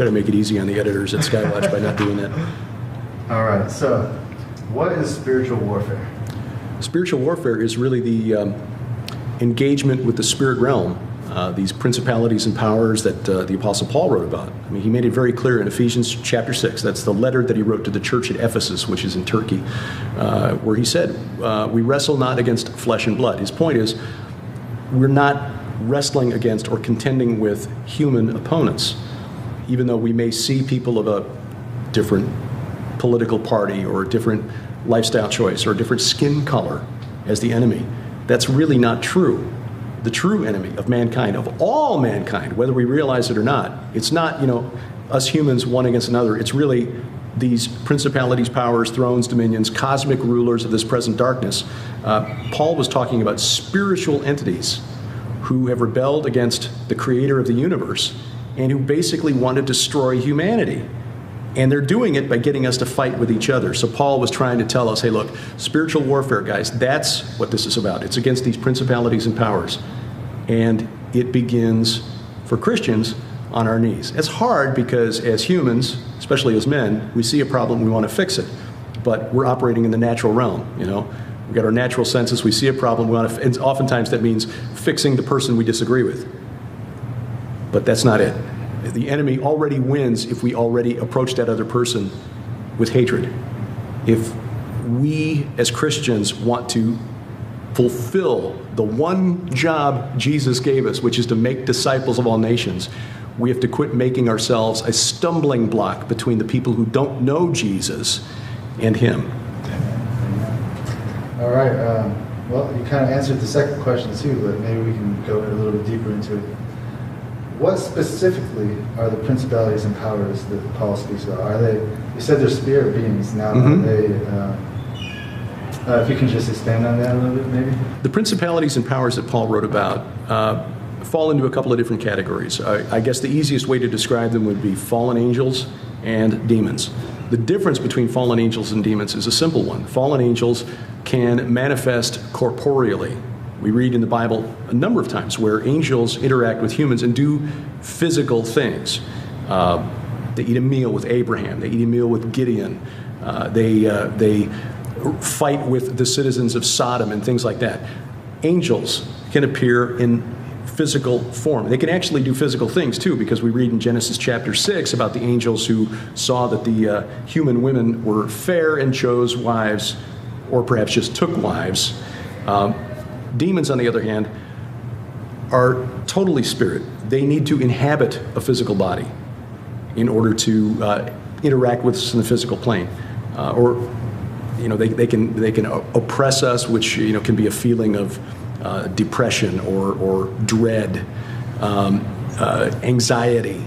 try to make it easy on the editors at Skywatch by not doing that. All right, so what is spiritual warfare? Spiritual warfare is really the engagement with the spirit realm, these principalities and powers that the Apostle Paul wrote about. I mean, he made it very clear in Ephesians chapter 6. That's the letter that he wrote to the church at Ephesus, which is in Turkey, where he said, we wrestle not against flesh and blood. His point is, we're not wrestling against or contending with human opponents, even though we may see people of a different political party or a different lifestyle choice or a different skin color as the enemy. That's really not true. The true enemy of mankind, of all mankind, whether we realize it or not, it's not, us humans one against another. It's really these principalities, powers, thrones, dominions, cosmic rulers of this present darkness. Paul was talking about spiritual entities who have rebelled against the creator of the universe and who basically want to destroy humanity. And they're doing it by getting us to fight with each other. So Paul was trying to tell us, hey, look, spiritual warfare, guys, that's what this is about. It's against these principalities and powers. And it begins, for Christians, on our knees. It's hard because as humans, especially as men, we see a problem, we want to fix it. But we're operating in the natural realm, We've got our natural senses, we see a problem, we want to, and oftentimes that means fixing the person we disagree with. But that's not it. The enemy already wins if we already approach that other person with hatred. If we as Christians want to fulfill the one job Jesus gave us, which is to make disciples of all nations, we have to quit making ourselves a stumbling block between the people who don't know Jesus and him. All right. Well, you kind of answered the second question too, but maybe we can go a little bit deeper into it. What specifically are the principalities and powers that Paul speaks about? Are they? You said they're spirit beings. Now, are they? If you can just expand on that a little bit, maybe. The principalities and powers that Paul wrote about fall into a couple of different categories. I guess the easiest way to describe them would be fallen angels and demons. The difference between fallen angels and demons is a simple one. Fallen angels can manifest corporeally. We read in the Bible a number of times where angels interact with humans and do physical things. They eat a meal with Abraham. They eat a meal with Gideon. They fight with the citizens of Sodom and things like that. Angels can appear in physical form. They can actually do physical things too, because we read in Genesis chapter 6 about the angels who saw that the human women were fair and chose wives, or perhaps just took wives. Demons, on the other hand, are totally spirit. They need to inhabit a physical body in order to interact with us in the physical plane, they can oppress us, which can be a feeling of depression or dread, anxiety,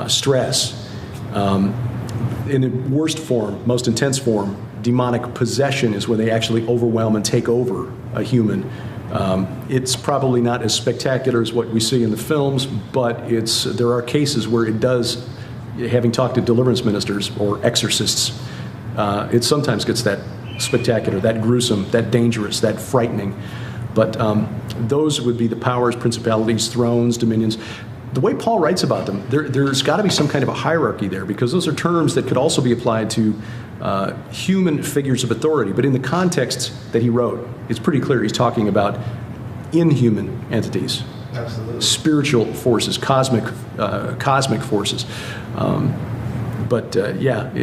stress. In the worst form, most intense form, demonic possession is when they actually overwhelm and take over a human. It's probably not as spectacular as what we see in the films, but there are cases where it does, having talked to deliverance ministers or exorcists, it sometimes gets that spectacular, that gruesome, that dangerous, that frightening. But those would be the powers, principalities, thrones, dominions. The way Paul writes about them, there's got to be some kind of a hierarchy there, because those are terms that could also be applied to human figures of authority. But in the context that he wrote, it's pretty clear he's talking about inhuman entities. Absolutely. Spiritual forces, cosmic forces.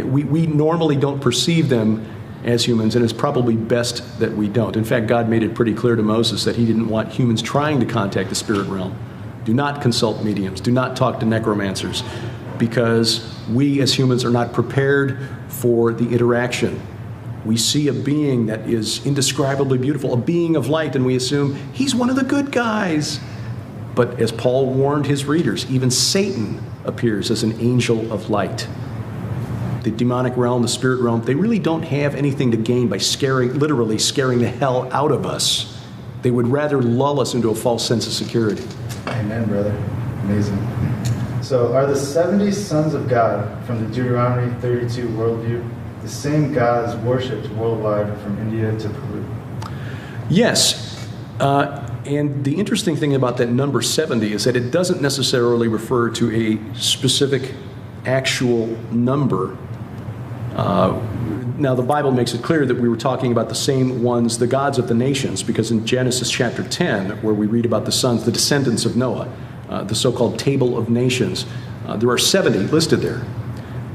We normally don't perceive them as humans, and it's probably best that we don't. In fact, God made it pretty clear to Moses that he didn't want humans trying to contact the spirit realm. Do not consult mediums. Do not talk to necromancers, because we as humans are not prepared for the interaction. We see a being that is indescribably beautiful, a being of light, and we assume he's one of the good guys. But as Paul warned his readers, even Satan appears as an angel of light. The demonic realm, the spirit realm, they really don't have anything to gain by literally scaring the hell out of us. They would rather lull us into a false sense of security. Amen, brother. Amazing. So are the 70 sons of God from the Deuteronomy 32 worldview the same gods worshipped worldwide from India to Peru? Yes. And the interesting thing about that number 70 is that it doesn't necessarily refer to a specific actual number. Now, the Bible makes it clear that we were talking about the same ones, the gods of the nations, because in Genesis chapter 10, where we read about the sons, the descendants of Noah, the so-called Table of Nations, there are 70 listed there.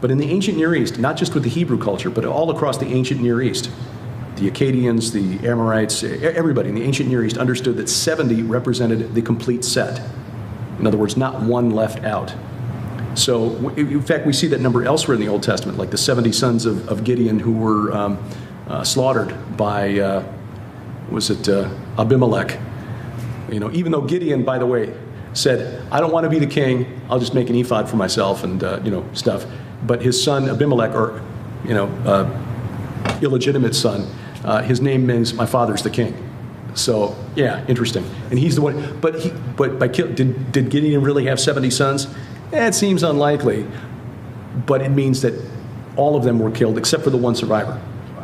But in the ancient Near East, not just with the Hebrew culture, but all across the ancient Near East, the Akkadians, the Amorites, everybody in the ancient Near East understood that 70 represented the complete set. In other words, not one left out. So, in fact, we see that number elsewhere in the Old Testament, like the 70 sons of Gideon who were slaughtered by, Abimelech. Even though Gideon, by the way, said, I don't want to be the king, I'll just make an ephod for myself and, stuff. But his son Abimelech, or, illegitimate son, his name means my father's the king. So, yeah, interesting. And he's the one, did Gideon really have 70 sons? It seems unlikely, but it means that all of them were killed except for the one survivor.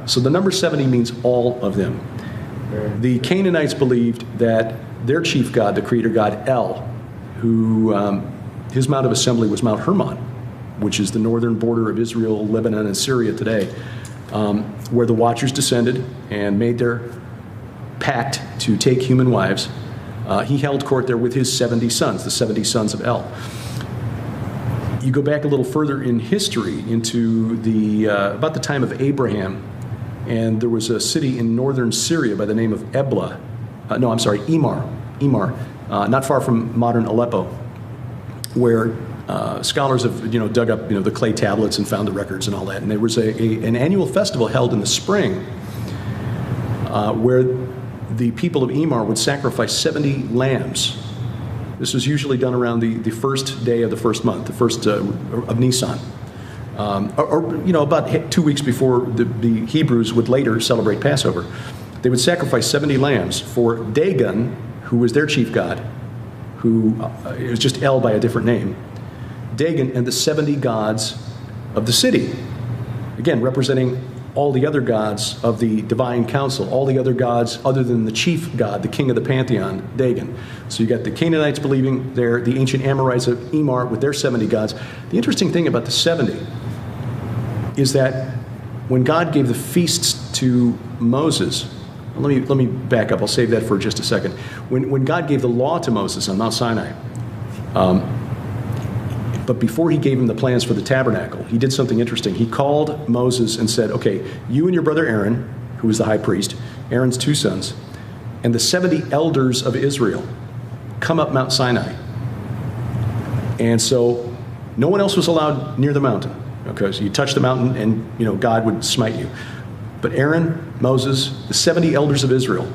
So the number 70 means all of them. The Canaanites believed that their chief god, the creator god El, who his mount of assembly was Mount Hermon, which is the northern border of Israel, Lebanon, and Syria today, where the Watchers descended and made their pact to take human wives. He held court there with his 70 sons, the 70 sons of El. You go back a little further in history into about the time of Abraham, and there was a city in northern Syria by the name of Emar, not far from modern Aleppo, where scholars have dug up the clay tablets and found the records and all that. And there was an annual festival held in the spring where the people of Emar would sacrifice 70 lambs. This was usually done around the first day of the first month, the first of Nisan, about 2 weeks before the Hebrews would later celebrate Passover. They would sacrifice 70 lambs for Dagon, who was their chief god, who it was just El by a different name. Dagon and the 70 gods of the city, again representing all the other gods of the divine council, all the other gods other than the chief god, the king of the pantheon, Dagon. So you got the Canaanites believing there, the ancient Amorites of Emar with their 70 gods. The interesting thing about the 70 is that when God gave the feasts to Moses, let me back up, I'll save that for just a second. When God gave the law to Moses on Mount Sinai, but before he gave him the plans for the tabernacle, he did something interesting. He called Moses and said, okay, you and your brother Aaron, who was the high priest, Aaron's 2 sons, and the 70 elders of Israel, come up Mount Sinai. And so no one else was allowed near the mountain, because you touch the mountain and God would smite you. But Aaron, Moses, the 70 elders of Israel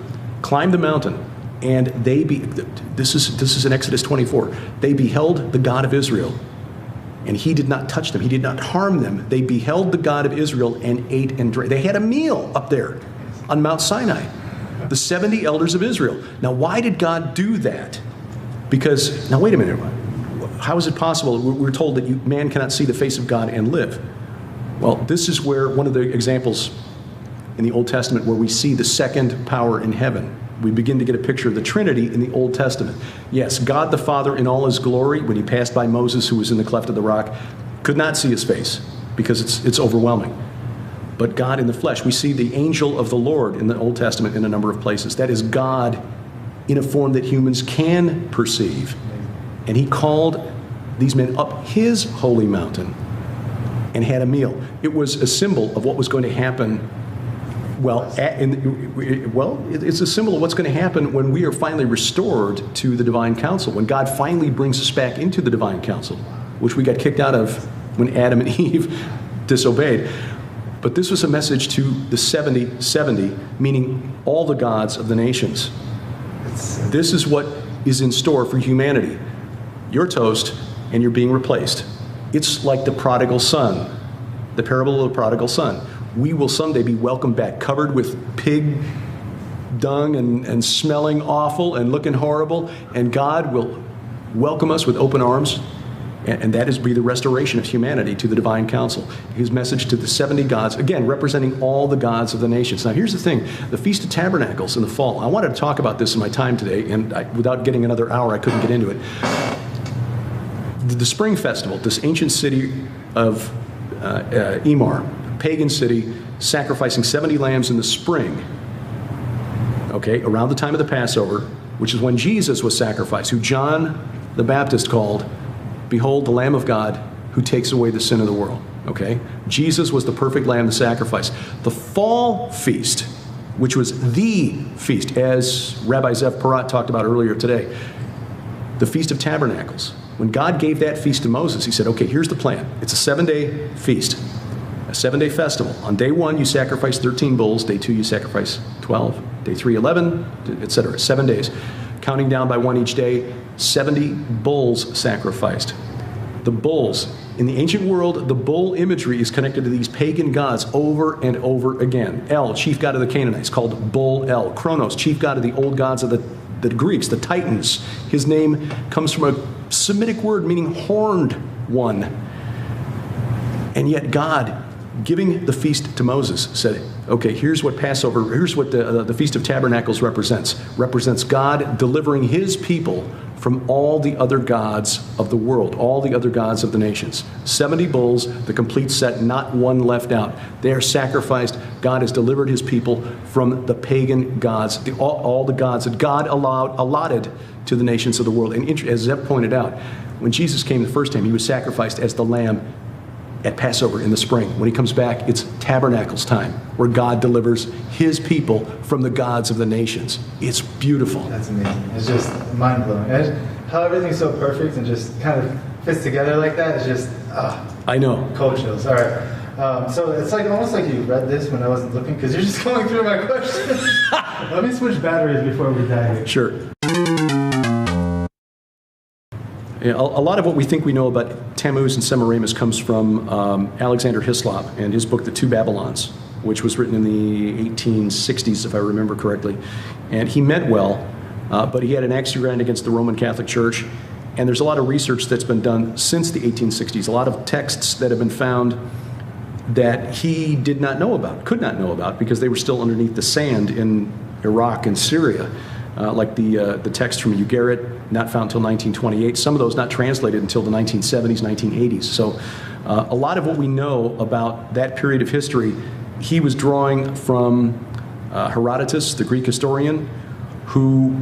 climbed the mountain, and this is in Exodus 24. They beheld the God of Israel, and he did not touch them. He did not harm them. They beheld the God of Israel and ate and drank. They had a meal up there on Mount Sinai, the 70 elders of Israel. Now, why did God do that? Because, now wait a minute, how is it possible? We're told that man cannot see the face of God and live. Well, this is where one of the examples in the Old Testament where we see the second power in heaven. We begin to get a picture of the Trinity in the Old Testament. Yes, God the Father in all his glory, when he passed by Moses, who was in the cleft of the rock, could not see his face because it's overwhelming. But God in the flesh, we see the angel of the Lord in the Old Testament in a number of places. That is God in a form that humans can perceive. And he called these men up his holy mountain and had a meal. It was a symbol of what was going to happen. It's a symbol of what's going to happen when we are finally restored to the divine council, when God finally brings us back into the divine council, which we got kicked out of when Adam and Eve disobeyed. But this was a message to the 70, meaning all the gods of the nations. This is what is in store for humanity. You're toast, and you're being replaced. It's like the prodigal son, the parable of the prodigal son. We will someday be welcomed back, covered with pig dung and smelling awful and looking horrible, and God will welcome us with open arms, and that is be the restoration of humanity to the divine council. His message to the 70 gods, again, representing all the gods of the nations. Now, here's the thing. The Feast of Tabernacles in the fall, I wanted to talk about this in my time today, and without getting another hour, I couldn't get into it. The spring festival, this ancient city of Emar, a pagan city, sacrificing 70 lambs in the spring, okay, around the time of the Passover, which is when Jesus was sacrificed, who John the Baptist called, "Behold the Lamb of God who takes away the sin of the world." Okay? Jesus was the perfect lamb to sacrifice. The fall feast, which was the feast, as Rabbi Zev Parat talked about earlier today, the Feast of Tabernacles. When God gave that feast to Moses, he said, okay, here's the plan. It's a 7-day feast, a 7-day festival. On day 1, you sacrifice 13 bulls. Day 2, you sacrifice 12. Day 3, 11, etc. 7 days. Counting down by 1 each day, 70 bulls sacrificed. The bulls. In the ancient world, the bull imagery is connected to these pagan gods over and over again. El, chief god of the Canaanites, called Bull El. Kronos, chief god of the old gods of the Greeks, the Titans. His name comes from a Semitic word meaning horned one. And yet God, giving the feast to Moses, said, okay, here's what Passover, here's what the Feast of Tabernacles represents. Represents God delivering his people from all the other gods of the world, all the other gods of the nations. 70 bulls, the complete set, not one left out. They are sacrificed. God has delivered his people from the pagan gods, all the gods that God allotted to the nations of the world. And as Zeb pointed out, when Jesus came the first time, he was sacrificed as the lamb at Passover in the spring. When he comes back, it's Tabernacles time, where God delivers his people from the gods of the nations. It's beautiful. That's amazing. It's just mind-blowing. How everything's so perfect and just kind of fits together like that is just, I know. Cold chills. All right. So it's like almost like you read this when I wasn't looking, because you're just going through my questions. Let me switch batteries before we dive in. Sure. Yeah, a lot of what we think we know about Tammuz and Semiramis comes from Alexander Hislop and his book, The Two Babylons, which was written in the 1860s, if I remember correctly. And he meant well, but he had an axe to grind against the Roman Catholic Church. And there's a lot of research that's been done since the 1860s, a lot of texts that have been found that he did not know about, could not know about, because they were still underneath the sand in Iraq and Syria. Like the text from Ugarit, not found until 1928. Some of those not translated until the 1970s, 1980s. So a lot of what we know about that period of history, he was drawing from Herodotus, the Greek historian, whose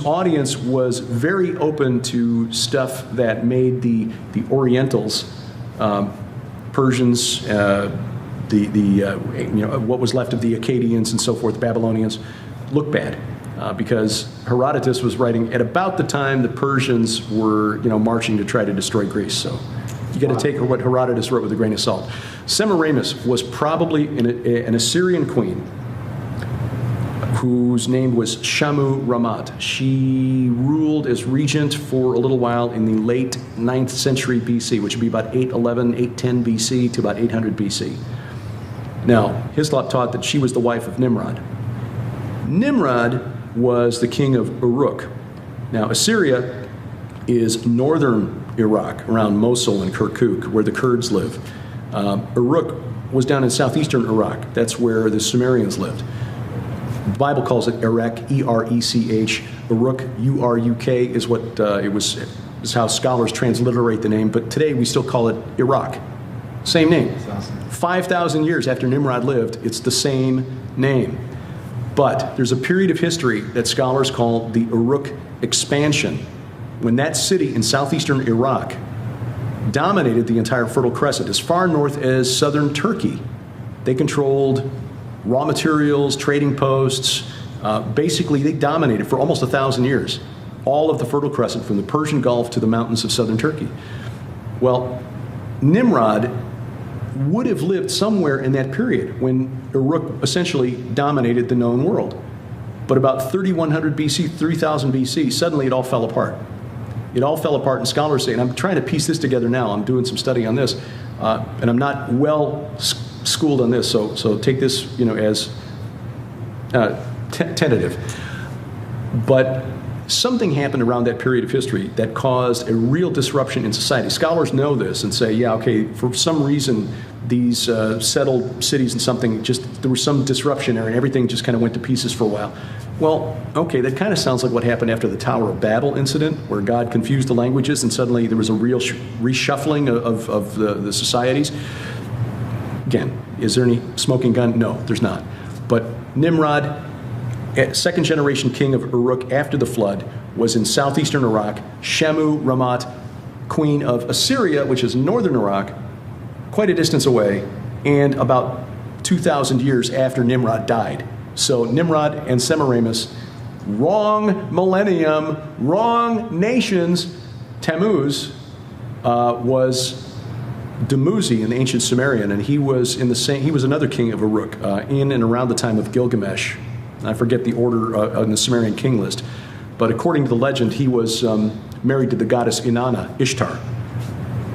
audience was very open to stuff that made the Orientals, Persians, what was left of the Akkadians and so forth, Babylonians, look bad, because Herodotus was writing at about the time the Persians were, marching to try to destroy Greece. So you got to take what Herodotus wrote with a grain of salt. Semiramis was probably an Assyrian queen whose name was Shamu Ramat. She ruled as regent for a little while in the late 9th century BC, which would be about 811, 810 BC to about 800 BC. Now, Hislop taught that she was the wife of Nimrod. Nimrod was the king of Uruk. Now, Assyria is northern Iraq, around Mosul and Kirkuk, where the Kurds live. Uruk was down in southeastern Iraq. That's where the Sumerians lived. The Bible calls it Erech, E-R-E-C-H. Uruk, U-R-U-K, is what is how scholars transliterate the name. But today we still call it Iraq. Same name. That's awesome. 5,000 years after Nimrod lived, it's the same name. But there's a period of history that scholars call the Uruk expansion, when that city in southeastern Iraq dominated the entire Fertile Crescent, as far north as southern Turkey. They controlled raw materials, trading posts. Basically, they dominated for almost 1,000 years all of the Fertile Crescent, from the Persian Gulf to the mountains of southern Turkey. Well, Nimrod would have lived somewhere in that period when Uruk essentially dominated the known world. But about 3100 BC, 3000 BC, suddenly it all fell apart. It all fell apart, and scholars say, and I'm trying to piece this together now, I'm doing some study on this, and I'm not well schooled on this, so take this as tentative. But something happened around that period of history that caused a real disruption in society. Scholars know this and say, yeah, okay, for some reason, these settled cities and something, there was some disruption there, and everything just kind of went to pieces for a while. Well, okay, that kind of sounds like what happened after the Tower of Babel incident, where God confused the languages and suddenly there was a real reshuffling of the societies. Again, is there any smoking gun? No, there's not. But Nimrod, second generation king of Uruk after the flood, was in southeastern Iraq. Shemu Ramat, queen of Assyria, which is northern Iraq, quite a distance away, and about 2,000 years after Nimrod died. So Nimrod and Semiramis, wrong millennium, wrong nations. Tammuz was Dumuzi in the ancient Sumerian, and he was another king of Uruk in and around the time of Gilgamesh. I forget the order on the Sumerian king list, but according to the legend, he was married to the goddess Inanna, Ishtar,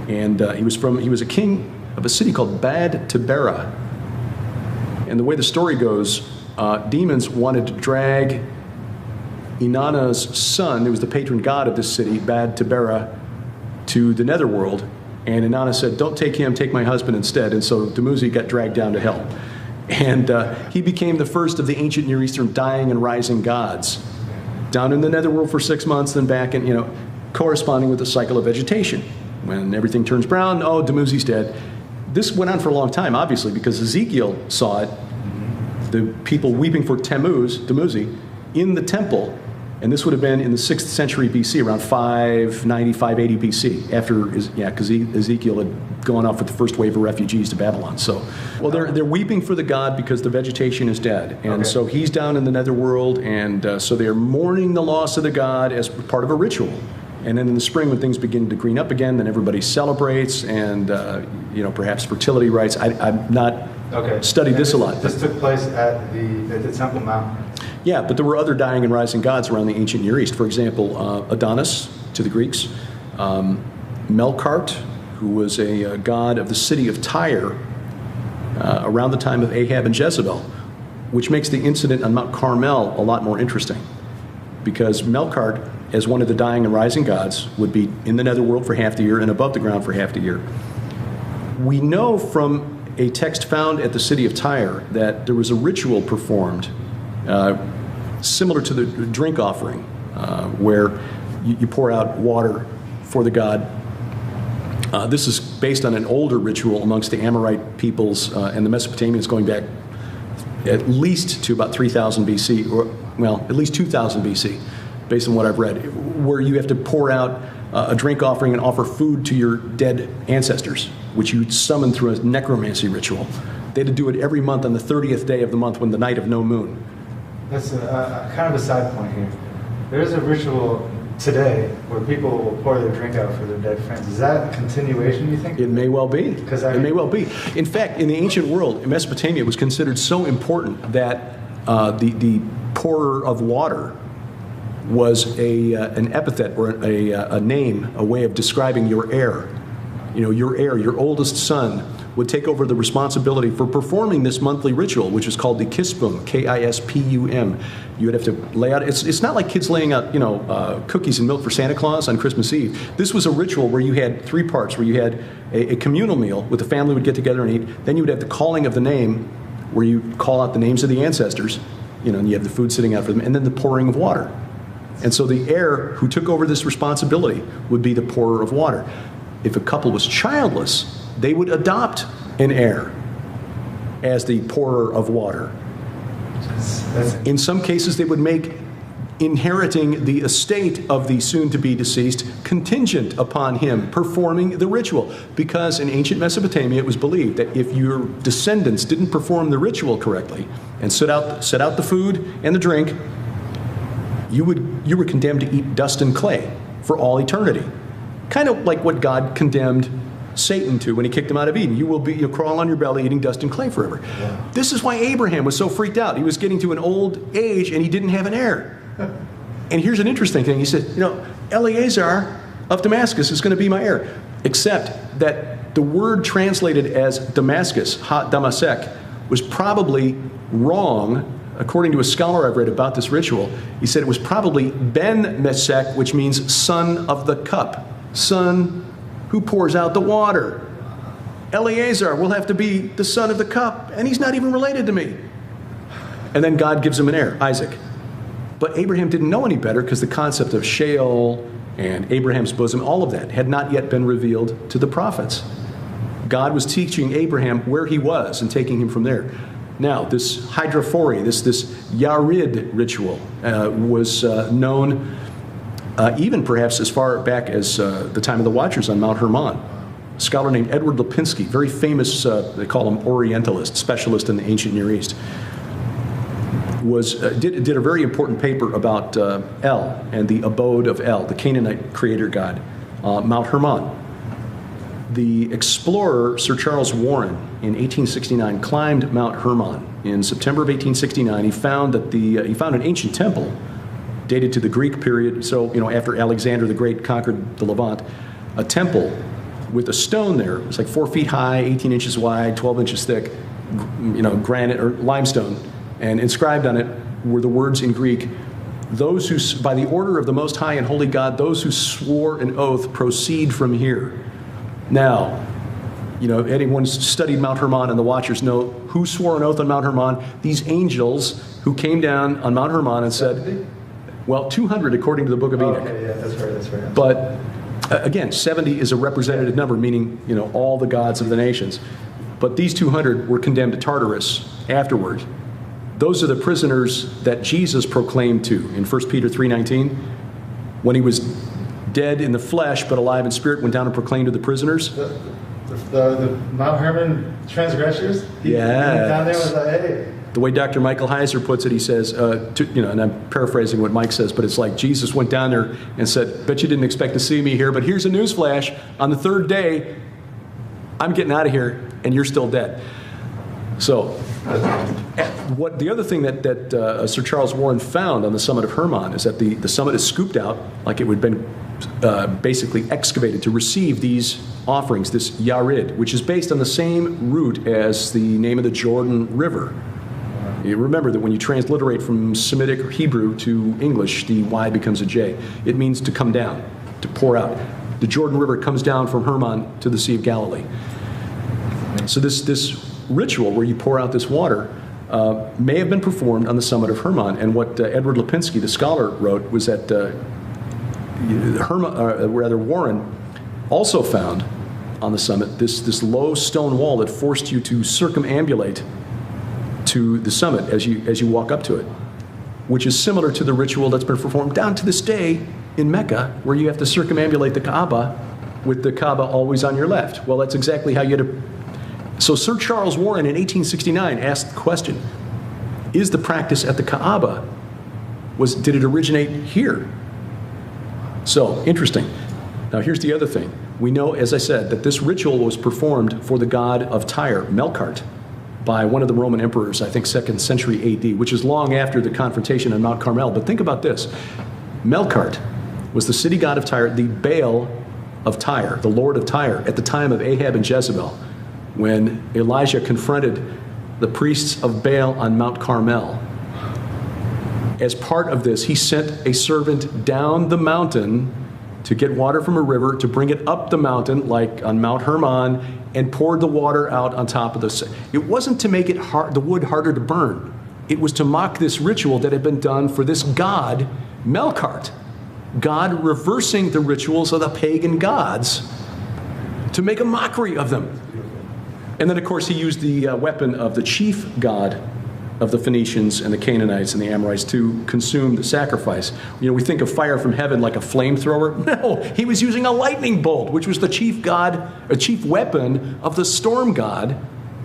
and he was a king of a city called Bad Tibera. And the way the story goes, demons wanted to drag Inanna's son, who was the patron god of this city, Bad Tibera, to the netherworld. And Inanna said, don't take him, take my husband instead. And so Dumuzi got dragged down to hell. And he became the first of the ancient Near Eastern dying and rising gods. Down in the netherworld for 6 months, then back in, corresponding with the cycle of vegetation. When everything turns brown, oh, Dumuzi's dead. This went on for a long time, obviously, because Ezekiel saw it, the people weeping for Dumuzi, in the temple. And this would have been in the 6th century BC, around 590, 580 BC, because Ezekiel had gone off with the first wave of refugees to Babylon. So, well, they're weeping for the god because the vegetation is dead. And so he's down in the netherworld, and so they're mourning the loss of the god as part of a ritual. And then in the spring, when things begin to green up again, then everybody celebrates, and perhaps fertility rites. I've not studied this a lot. This took place at the Temple Mount. Yeah, but there were other dying and rising gods around the ancient Near East. For example, Adonis to the Greeks, Melkart, who was a god of the city of Tyre around the time of Ahab and Jezebel, which makes the incident on Mount Carmel a lot more interesting, because Melkart, as one of the dying and rising gods, would be in the netherworld for half the year and above the ground for half the year. We know from a text found at the city of Tyre that there was a ritual performed similar to the drink offering, where you pour out water for the god. This is based on an older ritual amongst the Amorite peoples and the Mesopotamians, going back at least to about 3000 BC, or, well, at least 2000 BC, based on what I've read, where you have to pour out a drink offering and offer food to your dead ancestors, which you summon through a necromancy ritual. They had to do it every month on the 30th day of the month, when the night of no moon. That's kind of a side point here. There is a ritual today where people will pour their drink out for their dead friends. Is that a continuation, you think? It may well be. It may well be. In fact, in the ancient world, Mesopotamia was considered so important that the pourer of water was an epithet or a name, a way of describing your heir. Your heir, your oldest son, would take over the responsibility for performing this monthly ritual, which is called the kispum, Kispum. You would have to lay out, it's not like kids laying out, cookies and milk for Santa Claus on Christmas Eve. This was a ritual where you had 3 parts, where you had a communal meal where the family would get together and eat. Then you would have the calling of the name, where you call out the names of the ancestors, and you have the food sitting out for them, and then the pouring of water. And so the heir who took over this responsibility would be the pourer of water. If a couple was childless, they would adopt an heir as the pourer of water. In some cases, they would make inheriting the estate of the soon-to-be deceased contingent upon him performing the ritual, because in ancient Mesopotamia it was believed that if your descendants didn't perform the ritual correctly and set out the food and the drink, you were condemned to eat dust and clay for all eternity. Kind of like what God condemned Satan to when he kicked him out of Eden. You'll crawl on your belly eating dust and clay forever. Yeah. This is why Abraham was so freaked out. He was getting to an old age and he didn't have an heir. And here's an interesting thing. He said, Eleazar of Damascus is going to be my heir. Except that the word translated as Damascus, Ha Damasek, was probably wrong. According to a scholar I've read about this ritual, he said it was probably Ben Mesek, which means son of the cup. Son who pours out the water. Eleazar will have to be the son of the cup, and he's not even related to me. And then God gives him an heir, Isaac. But Abraham didn't know any better because the concept of Sheol and Abraham's bosom, all of that had not yet been revealed to the prophets. God was teaching Abraham where he was and taking him from there. Now, this hydrophory, this Yarid ritual was known even perhaps as far back as the time of the Watchers on Mount Hermon. A scholar named Edward Lipinski, very famous, they call him Orientalist, specialist in the ancient Near East, did a very important paper about El and the abode of El, the Canaanite creator god, Mount Hermon. The explorer Sir Charles Warren in 1869 climbed Mount Hermon. In September of 1869, he found that he found an ancient temple dated to the Greek period. So, after Alexander the Great conquered the Levant, a temple with a stone there. It was like 4 feet high, 18 inches wide, 12 inches thick, granite or limestone. And inscribed on it were the words in Greek, "Those who, by the order of the Most High and Holy God, those who swore an oath proceed from here." Now, anyone who's studied Mount Hermon and the Watchers know who swore an oath on Mount Hermon. These angels who came down on Mount Hermon and said, well, 200 according to the Book of Enoch. Okay, yeah, that's right. But again, 70 is a representative number, meaning all the gods of the nations. But these 200 were condemned to Tartarus afterward. Those are the prisoners that Jesus proclaimed to in 1 Peter 3:19, when he was dead in the flesh but alive in spirit, went down and proclaimed to the prisoners. The Mount Hermon transgressors? He went down there and was like, hey. The way Dr. Michael Heiser puts it, he says, and I'm paraphrasing what Mike says, but it's like Jesus went down there and said, bet you didn't expect to see me here, but here's a newsflash. On the third day, I'm getting out of here, and you're still dead. So, the other thing that Sir Charles Warren found on the summit of Hermon is that the summit is scooped out, like it would have been basically excavated to receive these offerings, this Yarid, which is based on the same root as the name of the Jordan River. You remember that when you transliterate from Semitic or Hebrew to English, the Y becomes a J. It means to come down, to pour out. The Jordan River comes down from Hermon to the Sea of Galilee. So this ritual where you pour out this water may have been performed on the summit of Hermon. And what Edward Lipinski, the scholar, wrote was that Warren also found on the summit this low stone wall that forced you to circumambulate to the summit as you walk up to it, which is similar to the ritual that's been performed down to this day in Mecca, where you have to circumambulate the Kaaba with the Kaaba always on your left. Well, that's exactly how you had to. So Sir Charles Warren in 1869 asked the question, is the practice at the Kaaba, did it originate here? So, interesting. Now here's the other thing. We know, as I said, that this ritual was performed for the god of Tyre, Melkart, by one of the Roman emperors, I think 2nd century AD, which is long after the confrontation on Mount Carmel. But think about this. Melkart was the city god of Tyre, the Baal of Tyre, the lord of Tyre, at the time of Ahab and Jezebel, when Elijah confronted the priests of Baal on Mount Carmel. As part of this, he sent a servant down the mountain to get water from a river, to bring it up the mountain, like on Mount Hermon, and poured the water out on top of the. It wasn't to make it the wood harder to burn. It was to mock this ritual that had been done for this god, Melkart. God reversing the rituals of the pagan gods to make a mockery of them. And then, of course, he used the weapon of the chief god of the Phoenicians and the Canaanites and the Amorites to consume the sacrifice. We think of fire from heaven like a flamethrower. No, he was using a lightning bolt, which was the chief weapon of the storm god,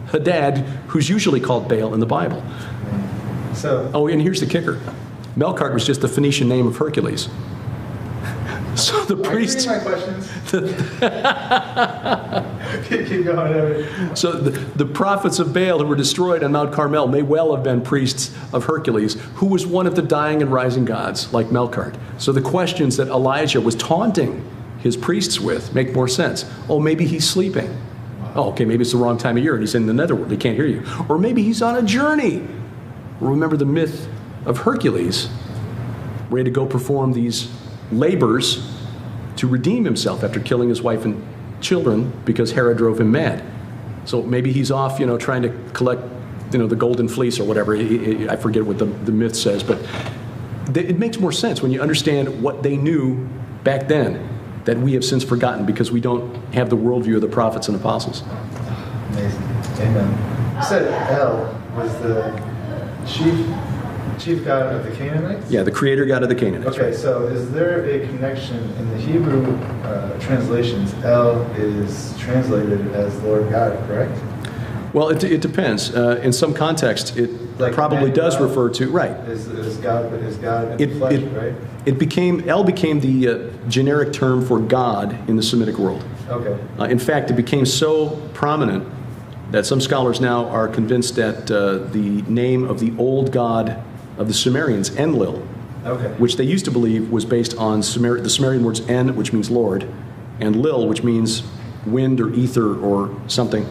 Hadad, who's usually called Baal in the Bible. And here's the kicker. Melkart was just the Phoenician name of Hercules. So the priests. Are you reading my questions? Keep going. So the prophets of Baal who were destroyed on Mount Carmel may well have been priests of Hercules, who was one of the dying and rising gods, like Melkart. So the questions that Elijah was taunting his priests with make more sense. Oh, maybe he's sleeping. Oh, okay, maybe it's the wrong time of year and he's in the netherworld. He can't hear you. Or maybe he's on a journey. Remember the myth of Hercules, where he had to go perform these labors to redeem himself after killing his wife and children because Hera drove him mad. So maybe he's off, trying to collect, the golden fleece or whatever. I forget what the myth says, but it makes more sense when you understand what they knew back then that we have since forgotten because we don't have the worldview of the prophets and apostles. Amazing. Amen. You said El was the chief god of the Canaanites? Yeah, the creator god of the Canaanites. Okay, so is there a connection in the Hebrew translations? El is translated as Lord God, correct? Well, it depends. In some context, it Like probably does refer to, right. Is God in the flesh, right? El became the generic term for God in the Semitic world. Okay. In fact, it became so prominent that some scholars now are convinced that the name of the old god of the Sumerians, Enlil, Okay. which they used to believe was based on the Sumerian words En, which means Lord, and Lil, which means wind or ether or something.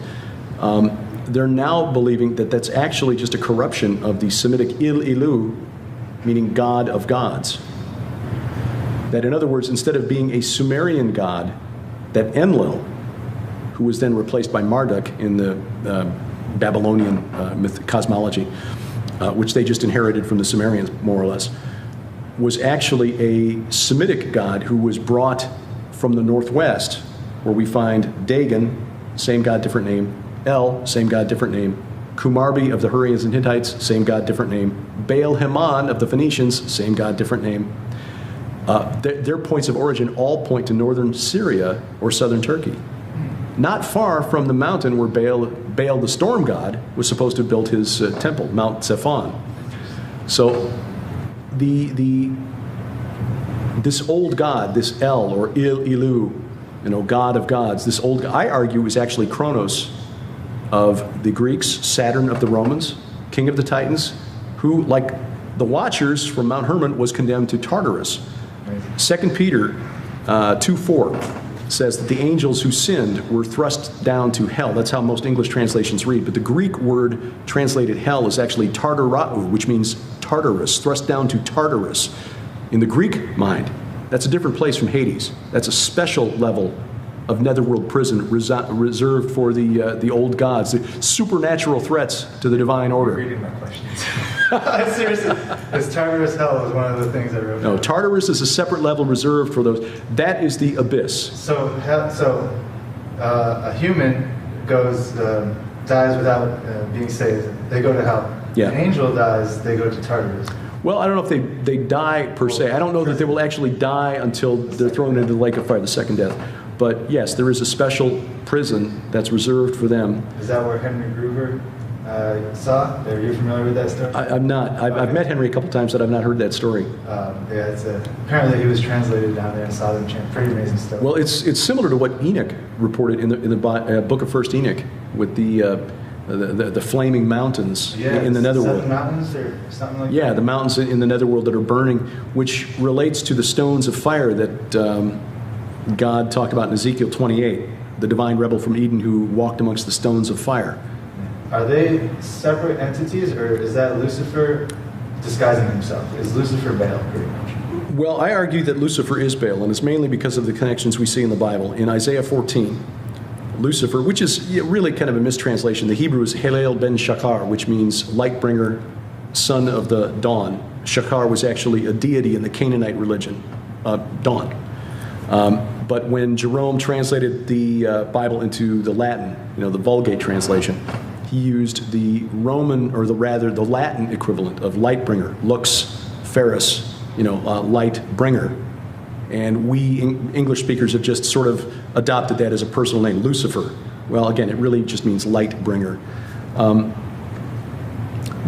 They're now believing that that's actually just a corruption of the Semitic Il Ilu, meaning God of gods. That, in other words, instead of being a Sumerian god, that Enlil, who was then replaced by Marduk in the Babylonian cosmology, which they just inherited from the Sumerians, more or less, was actually a Semitic god who was brought from the northwest, where we find Dagon, same god, different name, El, same god, different name, Kumarbi of the Hurrians and Hittites, same god, different name, Baal-Haman of the Phoenicians, same god, different name. Their points of origin all point to northern Syria or southern Turkey. Not far from the mountain where Baal, the storm god, was supposed to build his temple, Mount Zephon. So this old god, this El or Il Ilu, god of gods, this old, I argue, is actually Kronos of the Greeks, Saturn of the Romans, king of the Titans, who, like the Watchers from Mount Hermon, was condemned to Tartarus. 2 Peter 2:4 says that the angels who sinned were thrust down to hell. That's how most English translations read. But the Greek word translated hell is actually Tartarau, which means Tartarus, thrust down to Tartarus. In the Greek mind, that's a different place from Hades. That's a special level of netherworld prison reserved for the old gods, the supernatural threats to the divine order. Reading my questions. Seriously, this Tartarus hell is one of the things I wrote. No, Tartarus is a separate level reserved for those. That is the abyss. So a human dies without being saved. They go to hell. Yeah. An angel dies. They go to Tartarus. Well, I don't know if they die per se. I don't know that they will actually die until they're thrown into the lake of fire, the second death. But yes, there is a special prison that's reserved for them. Is that where Henry Gruver saw? Are you familiar with that story? I'm not. I've met Henry a couple times, but I've not heard that story. Apparently he was translated down there and saw them chant. Pretty amazing stuff. Well, it's similar to what Enoch reported in the book of First Enoch with the flaming mountains in the netherworld. 7 mountains or something like that? Yeah, the mountains in the netherworld that are burning, which relates to the stones of fire that God talked about in Ezekiel 28, the divine rebel from Eden who walked amongst the stones of fire. Are they separate entities, or is that Lucifer disguising himself? Is Lucifer Baal, pretty much? Well, I argue that Lucifer is Baal, and it's mainly because of the connections we see in the Bible. In Isaiah 14, Lucifer, which is really kind of a mistranslation. The Hebrew is Halel ben Shachar, which means light bringer, son of the dawn. Shachar was actually a deity in the Canaanite religion, dawn. But when Jerome translated the Bible into the Latin, the Vulgate translation, he used the Roman, or the Latin equivalent of light bringer, lux ferus, light bringer. And we English speakers have just sort of adopted that as a personal name, Lucifer. Well, again, it really just means light bringer.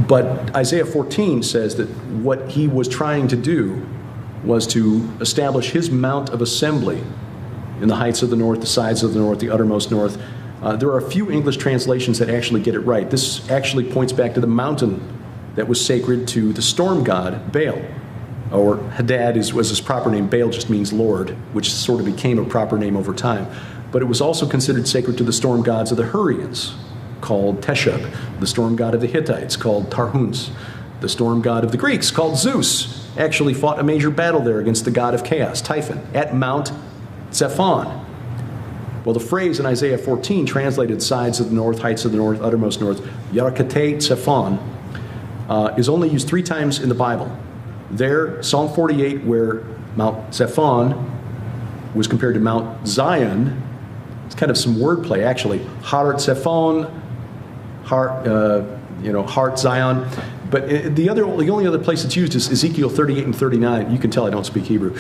But Isaiah 14 says that what he was trying to do was to establish his mount of assembly in the heights of the north, the sides of the north, the uttermost north. There are a few English translations that actually get it right. This actually points back to the mountain that was sacred to the storm god, Baal. Or Hadad was his proper name. Baal just means Lord, which sort of became a proper name over time. But it was also considered sacred to the storm gods of the Hurrians, called Teshub, the storm god of the Hittites, called Tarhuns, the storm god of the Greeks, called Zeus, actually fought a major battle there against the god of chaos, Typhon, at Mount Zephon. Well, the phrase in Isaiah 14, translated sides of the north, heights of the north, uttermost north, Yarakate Zephon, is only used 3 times in the Bible. There, Psalm 48, where Mount Zephon was compared to Mount Zion, it's kind of some wordplay, actually. Har Zephon, Har Zion. But the only other place it's used is Ezekiel 38 and 39. You can tell I don't speak Hebrew.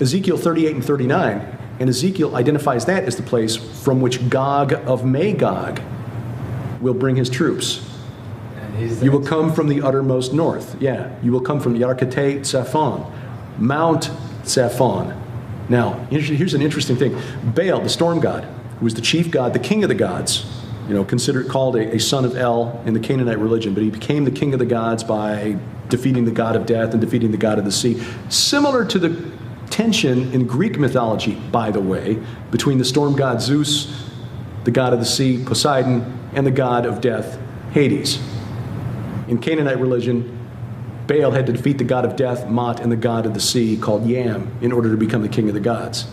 Ezekiel 38 and 39, and Ezekiel identifies that as the place from which Gog of Magog will bring his troops. You will come from the uttermost north. Yeah, you will come from Yarkate Zephon, Mount Zephon. Now, here's an interesting thing. Baal, the storm god, who was the chief god, the king of the gods, called a son of El in the Canaanite religion, but he became the king of the gods by defeating the god of death and defeating the god of the sea. Similar to the tension in Greek mythology, by the way, between the storm god Zeus, the god of the sea, Poseidon, and the god of death, Hades. In Canaanite religion, Baal had to defeat the god of death, Mot, and the god of the sea, called Yam, in order to become the king of the gods.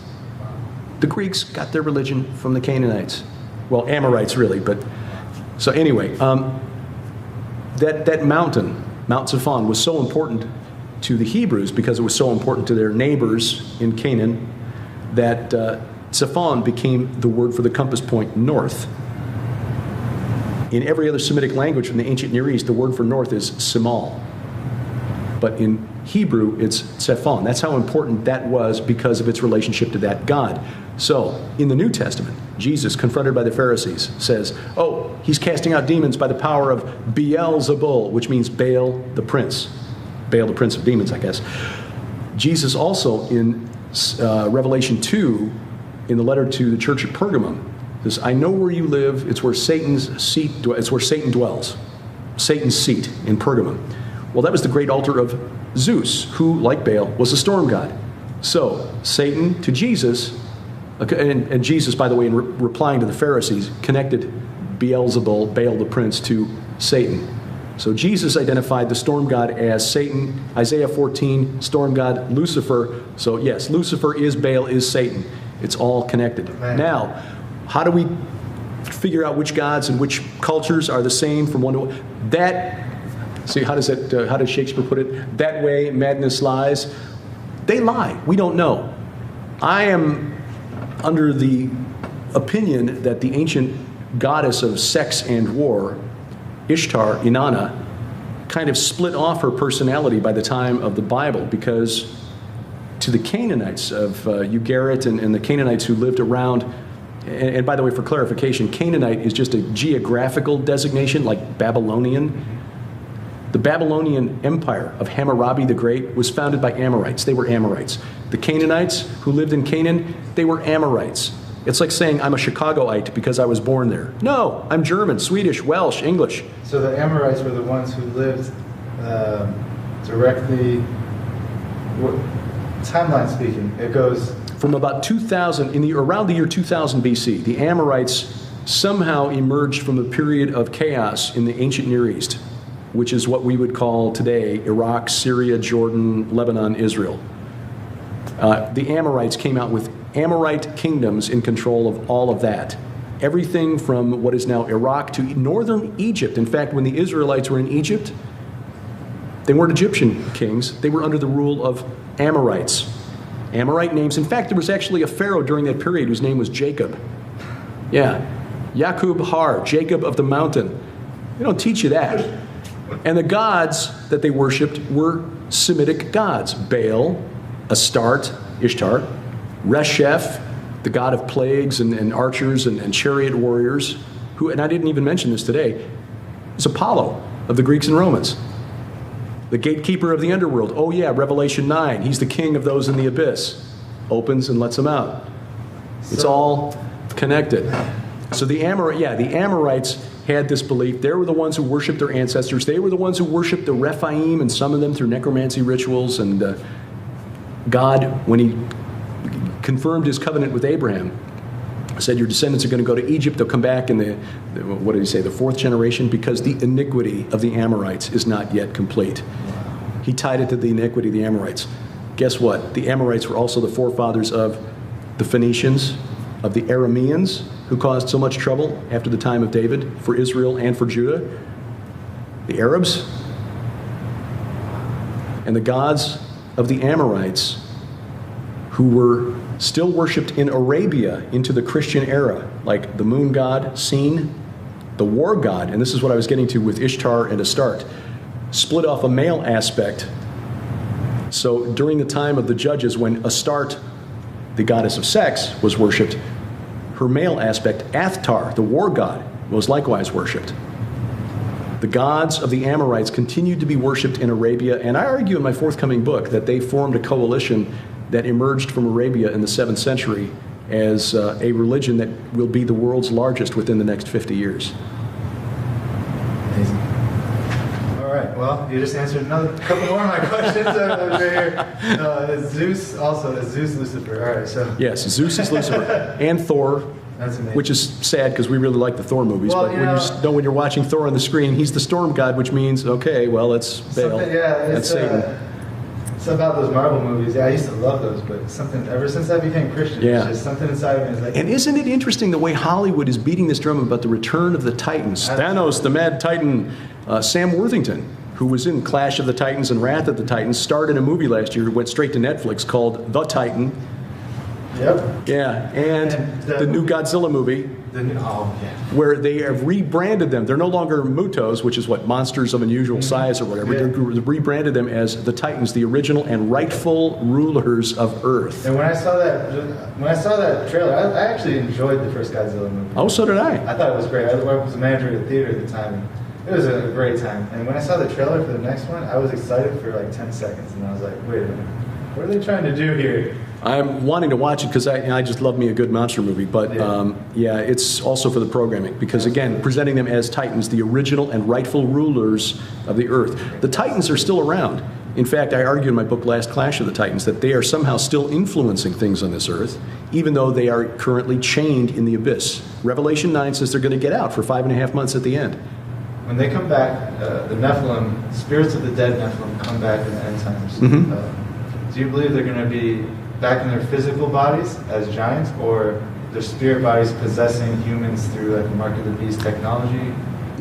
The Greeks got their religion from the Canaanites. Well, Amorites, really, but... So anyway, that mountain, Mount Zephon, was so important to the Hebrews because it was so important to their neighbors in Canaan that Zephon became the word for the compass point north. In every other Semitic language from the ancient Near East, the word for north is Simal. But in Hebrew, it's Zephon. That's how important that was because of its relationship to that God. So, in the New Testament, Jesus, confronted by the Pharisees, says, oh, he's casting out demons by the power of Beelzebul, which means Baal the prince. Baal the prince of demons, I guess. Jesus also, in Revelation 2, in the letter to the church at Pergamum, says, I know where you live. It's where Satan's seat. It's where Satan dwells. Satan's seat in Pergamum. Well, that was the great altar of Zeus, who, like Baal, was a storm god. So Satan to Jesus, and Jesus, by the way, in replying to the Pharisees, connected Beelzebul, Baal the prince, to Satan. So Jesus identified the storm god as Satan. Isaiah 14, storm god Lucifer. So yes, Lucifer is Baal, is Satan. It's all connected. Amen. Now, how do we figure out which gods and which cultures are the same from one to one? That, see, how does Shakespeare put it? That way madness lies. They lie. We don't know. I am under the opinion that the ancient goddess of sex and war, Ishtar, Inanna, kind of split off her personality by the time of the Bible, because to the Canaanites of Ugarit and the Canaanites who lived around, and by the way, for clarification, Canaanite is just a geographical designation like Babylonian. The Babylonian Empire of Hammurabi the Great was founded by Amorites. They were Amorites. The Canaanites who lived in Canaan, they were Amorites. It's like saying I'm a Chicagoite because I was born there. No, I'm German, Swedish, Welsh, English. So the Amorites were the ones who lived directly, timeline speaking, it goes... From about 2000, around the year 2000 BC, the Amorites somehow emerged from a period of chaos in the ancient Near East, which is what we would call today Iraq, Syria, Jordan, Lebanon, Israel. The Amorites came out with Amorite kingdoms in control of all of that. Everything from what is now Iraq to northern Egypt. In fact, when the Israelites were in Egypt, they weren't Egyptian kings. They were under the rule of Amorites. Amorite names. In fact, there was actually a pharaoh during that period whose name was Jacob. Yeah. Yaqub Har, Jacob of the mountain. They don't teach you that. And the gods that they worshipped were Semitic gods. Baal, Astarte, Ishtar, Resheph, the god of plagues and archers and chariot warriors, who, and I didn't even mention this today, is Apollo of the Greeks and Romans. The gatekeeper of the underworld. Oh yeah, Revelation 9. He's the king of those in the abyss. Opens and lets them out. It's all connected. So the Amorites had this belief. They were the ones who worshipped their ancestors. They were the ones who worshipped the Rephaim and some of them through necromancy rituals. And God, when he confirmed his covenant with Abraham, said your descendants are going to go to Egypt. They'll come back in what did he say, the fourth generation, because the iniquity of the Amorites is not yet complete. He tied it to the iniquity of the Amorites. Guess what? The Amorites were also the forefathers of the Phoenicians, of the Arameans, who caused so much trouble after the time of David for Israel and for Judah. The Arabs. and the gods of the Amorites, who were still worshipped in Arabia into the Christian era, like the moon god, Sin, the war god, and this is what I was getting to with Ishtar and Astarte, split off a male aspect. So during the time of the judges, when Astarte, the goddess of sex, was worshipped, her male aspect, Athtar, the war god, was likewise worshipped. The gods of the Amorites continued to be worshipped in Arabia, and I argue in my forthcoming book that they formed a coalition that emerged from Arabia in the 7th century as a religion that will be the world's largest within the next 50 years. Amazing. All right, well, you just answered another couple more of my questions over here. Is Zeus Lucifer? All right, so. Yes, Zeus is Lucifer, and Thor. That's amazing. Which is sad because we really like the Thor movies, well, but when you're watching Thor on the screen, he's the storm god, which means, okay, well, it's Baal. Yeah, that's Satan. It's about those Marvel movies. Yeah, I used to love those, but something, ever since I became Christian, yeah. It's just something inside of me is like... And isn't it interesting the way Hollywood is beating this drum about the return of the Titans? Thanos, the Mad Titan, Sam Worthington, who was in Clash of the Titans and Wrath of the Titans, starred in a movie last year, went straight to Netflix called The Titan. Yep. Yeah, and the new Godzilla movie, where they have rebranded them. They're no longer Mutos, which is what, monsters of unusual size or whatever. Yeah. They rebranded them as the Titans, the original and rightful rulers of Earth. And when I saw that trailer, I actually enjoyed the first Godzilla movie. Oh, so did I. I thought it was great. I was a manager at the theater at the time. And it was a great time. And when I saw the trailer for the next one, I was excited for like 10 seconds, and I was like, wait a minute, what are they trying to do here? I'm wanting to watch it because I just love me a good monster movie. But yeah, it's also for the programming because, again, presenting them as Titans, the original and rightful rulers of the earth. The Titans are still around. In fact, I argue in my book, Last Clash of the Titans, that they are somehow still influencing things on this earth, even though they are currently chained in the abyss. Revelation 9 says they're going to get out for 5.5 months at the end. When they come back, the Nephilim, spirits of the dead Nephilim, come back in the end times. Mm-hmm. Do you believe they're going to be back in their physical bodies as giants, or their spirit bodies possessing humans through like Mark of the Beast technology?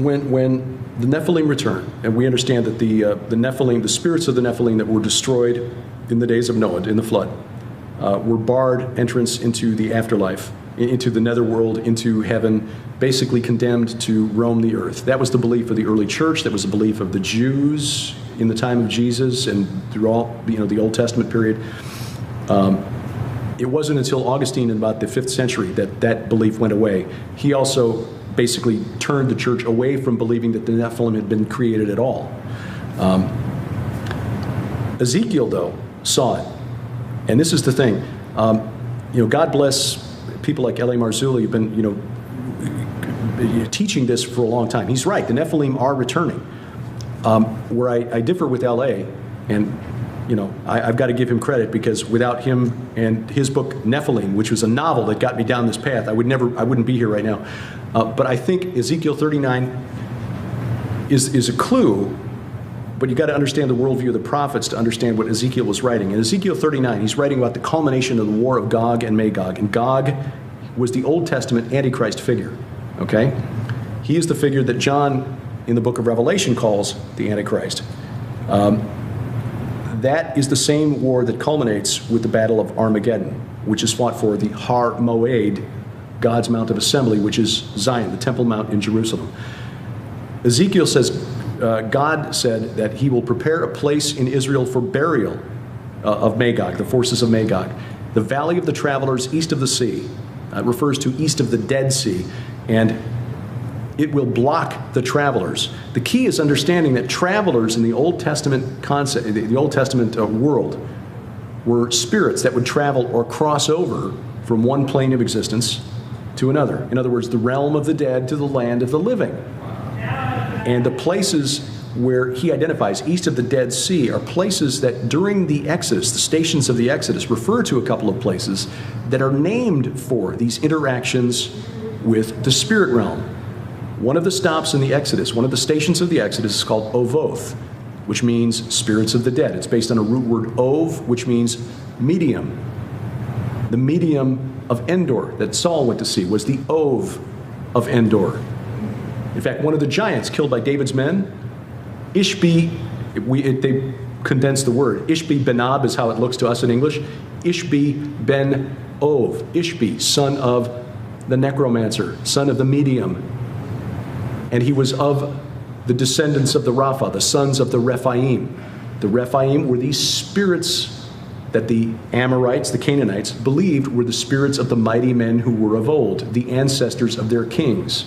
When the Nephilim return, and we understand that the Nephilim, the spirits of the Nephilim that were destroyed in the days of Noah, in the flood, were barred entrance into the afterlife, into the netherworld, into heaven, basically condemned to roam the earth. That was the belief of the early church. That was the belief of the Jews in the time of Jesus and through all the Old Testament period. It wasn't until Augustine in about the 5th century that belief went away. He also basically turned the church away from believing that the Nephilim had been created at all. Ezekiel, though, saw it. And this is the thing. God bless people like L.A. Marzulli who've been, teaching this for a long time. He's right. The Nephilim are returning. Where I differ with L.A., and I've got to give him credit because without him and his book Nephilim, which was a novel that got me down this path, I wouldn't be here right now. But I think Ezekiel 39 is a clue, but you got to understand the worldview of the prophets to understand what Ezekiel was writing. In Ezekiel 39, he's writing about the culmination of the war of Gog and Magog, and Gog was the Old Testament Antichrist figure. Okay, he is the figure that John in the book of Revelation calls the Antichrist. That is the same war that culminates with the Battle of Armageddon, which is fought for the Har Moed, God's Mount of Assembly, which is Zion, the Temple Mount in Jerusalem. Ezekiel says, God said that he will prepare a place in Israel for burial of Magog, the forces of Magog. The Valley of the Travelers east of the sea refers to east of the Dead Sea, and it will block the travelers. The key is understanding that travelers in the Old Testament concept, the Old Testament world, were spirits that would travel or cross over from one plane of existence to another. In other words, the realm of the dead to the land of the living. And the places where he identifies east of the Dead Sea are places that during the Exodus, the stations of the Exodus, refer to a couple of places that are named for these interactions with the spirit realm. One of the stops in the Exodus, one of the stations of the Exodus is called Ovoth, which means spirits of the dead. It's based on a root word Ov, which means medium. The medium of Endor that Saul went to see was the Ov of Endor. In fact, one of the giants killed by David's men, Ishbi, they condense the word. Ishbi Benab is how it looks to us in English. Ishbi Ben Ov. Ishbi, son of the necromancer, son of the medium. And he was of the descendants of the Rapha, the sons of the Rephaim. The Rephaim were these spirits that the Amorites, the Canaanites, believed were the spirits of the mighty men who were of old, the ancestors of their kings.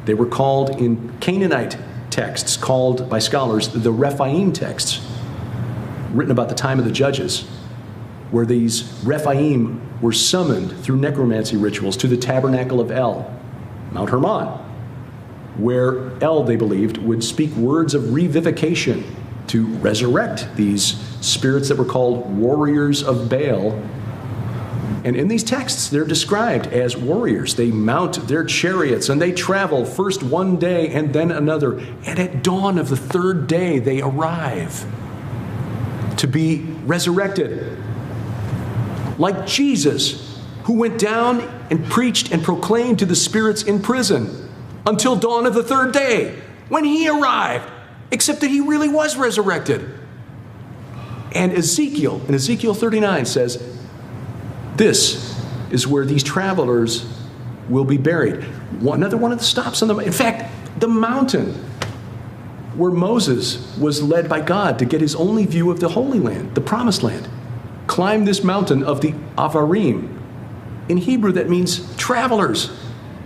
They were called in Canaanite texts, called by scholars the Rephaim texts, written about the time of the judges, where these Rephaim were summoned through necromancy rituals to the tabernacle of El, Mount Hermon, where El, they believed, would speak words of revivification to resurrect these spirits that were called warriors of Baal. And in these texts, they're described as warriors. They mount their chariots and they travel first one day and then another. And at dawn of the third day, they arrive to be resurrected. Like Jesus, who went down and preached and proclaimed to the spirits in prison until dawn of the third day, when he arrived, except that he really was resurrected. And Ezekiel, in Ezekiel 39, says, this is where these travelers will be buried. Another one of the stops on in fact, the mountain where Moses was led by God to get his only view of the Holy Land, the Promised Land. Climb this mountain of the Avarim. In Hebrew, that means travelers.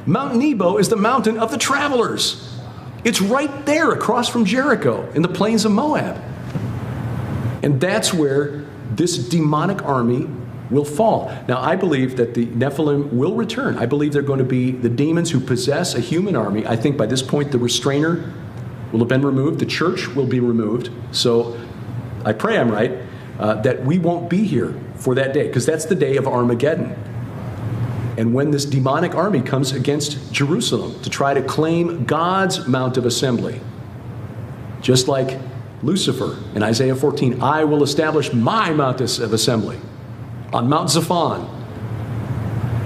Mount Nebo is the mountain of the travelers. It's right there across from Jericho in the plains of Moab. And that's where this demonic army will fall. Now, I believe that the Nephilim will return. I believe they're going to be the demons who possess a human army. I think by this point the restrainer will have been removed. The church will be removed. So I pray I'm right, that we won't be here for that day, because that's the day of Armageddon. And when this demonic army comes against Jerusalem to try to claim God's Mount of Assembly, just like Lucifer in Isaiah 14, I will establish my Mount of Assembly on Mount Zaphon,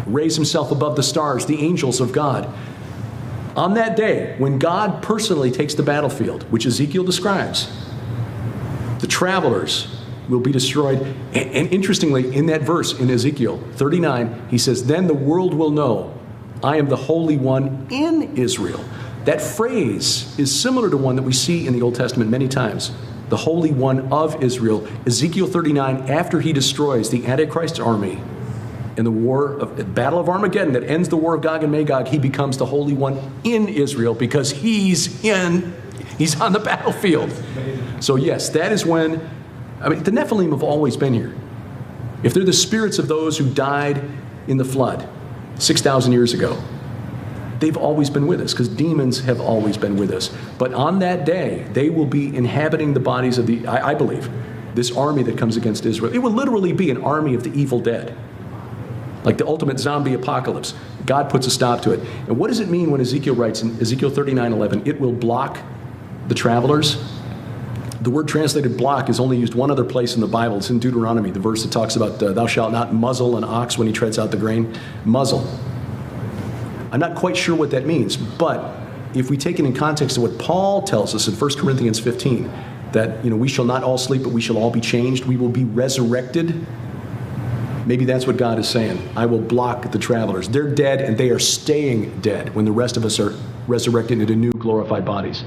raise himself above the stars, the angels of God. On that day, when God personally takes the battlefield, which Ezekiel describes, the travelers will be destroyed. And interestingly, in that verse in Ezekiel 39, he says, then the world will know I am the Holy One in Israel. That phrase is similar to one that we see in the Old Testament many times. The Holy One of Israel. Ezekiel 39, after he destroys the Antichrist army in the Battle of Armageddon that ends the war of Gog and Magog, he becomes the Holy One in Israel because he's on the battlefield. So yes, that is when, the Nephilim have always been here. If they're the spirits of those who died in the flood 6,000 years ago, they've always been with us, because demons have always been with us. But on that day, they will be inhabiting the bodies of I believe, this army that comes against Israel. It will literally be an army of the evil dead. Like the ultimate zombie apocalypse. God puts a stop to it. And what does it mean when Ezekiel writes in Ezekiel 39:11, it will block the travelers? The word translated block is only used one other place in the Bible. It's in Deuteronomy, the verse that talks about thou shalt not muzzle an ox when he treads out the grain. Muzzle. I'm not quite sure what that means, but if we take it in context of what Paul tells us in 1 Corinthians 15, that we shall not all sleep, but we shall all be changed, we will be resurrected. Maybe that's what God is saying. I will block the travelers. They're dead and they are staying dead when the rest of us are resurrected into new glorified bodies.